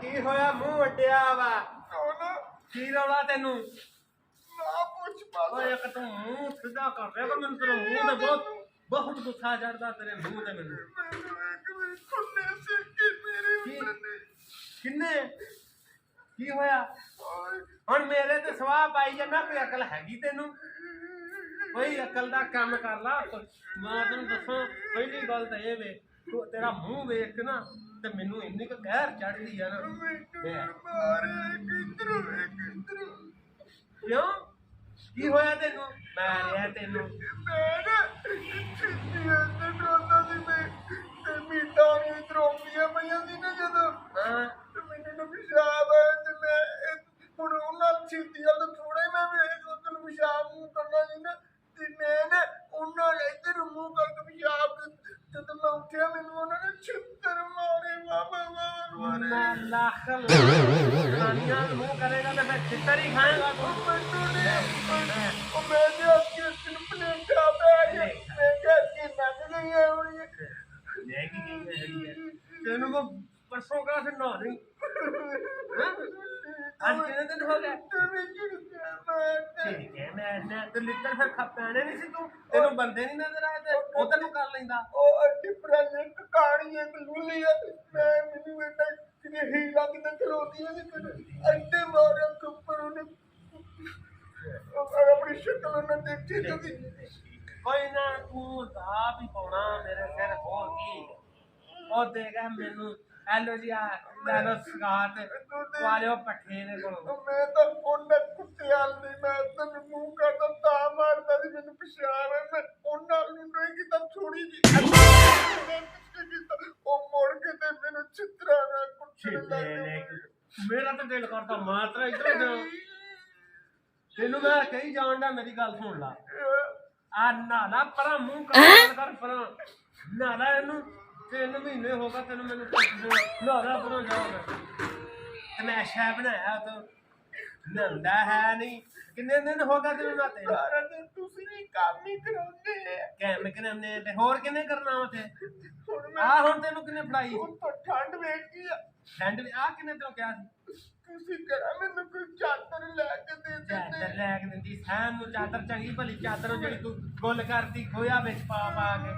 की होया मुंह वड्डिया वा की रौला तेनू एक तू मुंह सीधा कर रहा है मैनू तेरे मुंह ते बहुत बहुत गुस्सा चढ़दा तेरे मुंह ते मैनू किन्ने की होया हुण मेरे ते सवाह पाई जाना कोई अकल हैगी तेनू कोई अकल दा काम कर ला मैं तेनू दसां पहली गल तां इह वे तेरा मुंह वेख के ना ते मैनू इन्नी क कहर चढ़दी है ना क्यों की होया तेनू मारिया तेनू मुंह करेगा तो मैं चित्तर ही खाएगा तेनू को परसों का फिर नौ नहीं आज कितने दिन हो गए ठीक है मैं तो लिटर फिर खा पैने नहीं सी तू तेनू बंदे नहीं नजर आए थे वो तेनू कर लेंदा ओ डिफरेंट कहानी है लूली है मैं मैनू बेटा कि हीला किते खलोती है अड्डे मारे ऊपर उन्हें अपनी शक्ल न देखी कभी कोई ना तू आप ही पाना मेरे सिर होर की ओ देगा मैनू हेलो जी ले लो सगात वाले पट्ठे ने को मैं तो उन्ने कुत्ते हाल नहीं मैं तो मुंह करदा ता मारदा सी मैनू पेशाब है मैं उन्ना लुंडे की तब छोड़ी जी ओ मोड़ के ते मैनू चित्रा ना कुछ मेरा तो दिल करता मात्रा इधर दे तेनू मैं कही जानदा मेरी गल सुन ला आ नाला परा मुंह कर परा नाला इनू 3 महीने होगा तेनू मैनू नाला परा जाओगा ते मैं शै बनाया तो नंदा है नहीं किन्ने दिन होगा तेनू नाते सारा दिन तुसी भी काम ही करांदे कैम करांदे ते होर किन्ने करना उथे आ हुण तेनू किन्ने फड़ाई ठंड वेख की ठंड आ किन्ने तेनू क्या सी तुसी करा मैनू कोई चादर लेके दे चादर लेके दिंदी सैन नू चादर चंगी भली चादर जेड़ी तू गुल करती खोया विच पा के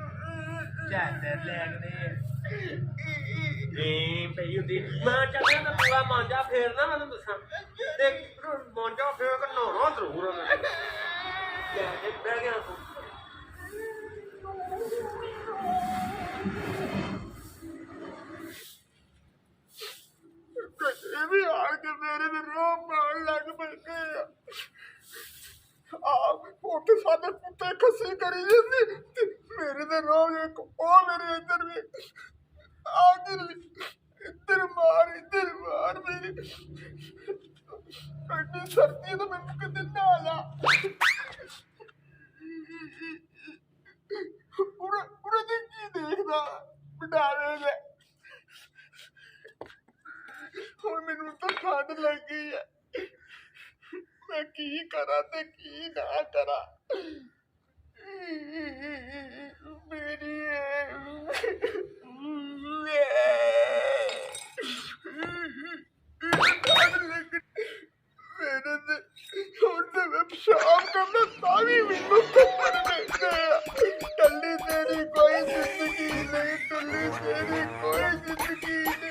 चादर लेके दे पई हुंदी मां चादर दा पूरा मांजा फेरना मैं तैनूं दसां ते मांजा फेर के नहाना जरूर मैं ते बैठ गया तू भी आके मेरे में रो मार लग बैठे आप उठ सादे कुत्ते खसी करी जंदी मेरे ते रो एक ओ मेरे इधर भी इधर मार मेरी इतनी सर्दी तो मैं कितने नाला पूरा दिन की देखदा बिठावे दे ਹੁਣ ਮੈਨੂੰ ਤਾਂ ਠੰਡ ਲੱਗੀ ਹੈ ਮੈਂ ਕੀ ਕਰਾਂ ਤੇ ਕੀ ਨਾ ਕਰਾਂ ਮੇਰੀ ਮੇਰੇ ਤੇ ਹੁਣ ਤੇ ਮੈਂ ਸ਼ਾਮ ਕਰਨਾ ਤਾਂ ਵੀ ਮੈਨੂੰ ਥੱਪੜ ਪੈਂਦੇ ਆ ਟੱਲੀ ਤੇਰੀ ਕੋਈ ਜ਼ਿੰਦਗੀ ਨਹੀਂ ਟੱਲੀ ਤੇਰੀ ਕੋਈ ਜ਼ਿੰਦਗੀ